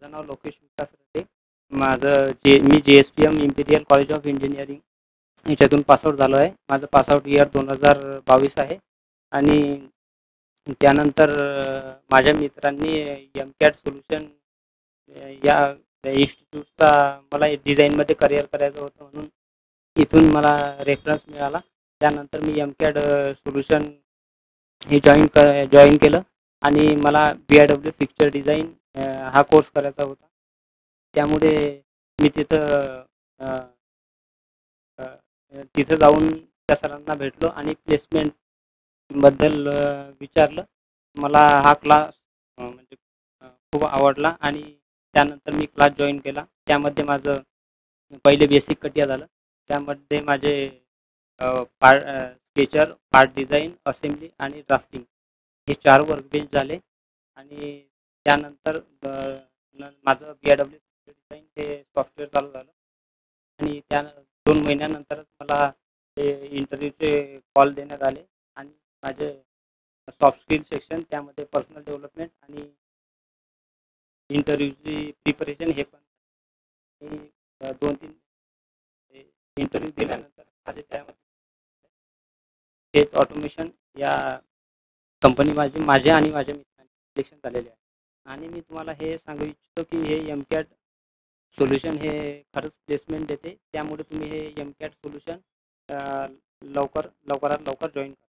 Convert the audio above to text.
माझं नाव लोकेश विकास रटे. मी JSPM imperial college of engineering ह्याच्यातून पासआउट झालो आहे. माझं पासआउट इयर 2022 आहे. आणि त्यानंतर माझ्या मित्रांनी MCAT सोल्युशन या इन्स्टिट्यूटचा मला डिझाईनमध्ये करिअर करायचं होतं, म्हणून इथून मला रेफरन्स मिळाला. त्यानंतर मी MCAT सोल्युशन हे जॉईन केलं आणि मला BIW पिक्चर डिझाईन हा कोर्स करायचा होता. त्यामुळे मी तिथं जाऊन त्या सरांना भेटलो आणि प्लेसमेंटबद्दल विचारलं. मला हा क्लास म्हणजे खूप आवडला आणि त्यानंतर मी क्लास जॉईन केला. त्यामध्ये माझं पहिले बेसिक कटिया झालं. त्यामध्ये माझे स्केचर, पार्ट डिझाईन, असेंब्ली आणि ड्राफ्टिंग हे 4 वर्कबेंच झाले. आणि त्यानंतर माझं BIW डिझाईन हे सॉफ्टवेअर चालू झालं. आणि त्या 2 महिन्यानंतरच मला ते इंटरव्ह्यूचे कॉल देण्यात आले आणि माझे सॉफ्ट स्किल सेक्शन, त्यामध्ये पर्सनल डेव्हलपमेंट आणि इंटरव्ह्यूची प्रिपरेशन हे पण. मी 2-3 इंटरव्ह्यू दिल्यानंतर माझे त्यामध्ये हेच ऑटोमेशन या कंपनी माझे आणि माझ्या मित्रांचे सिलेक्शन झालेले आहे. आणि मी तुम्हाला हे सांगू इच्छितो की हे MCAT सोल्युशन हे खरंच प्लेसमेंट देते. त्यामुळे तुम्ही हे MCAT सोल्युशन लवकरात लवकर जॉईन करा.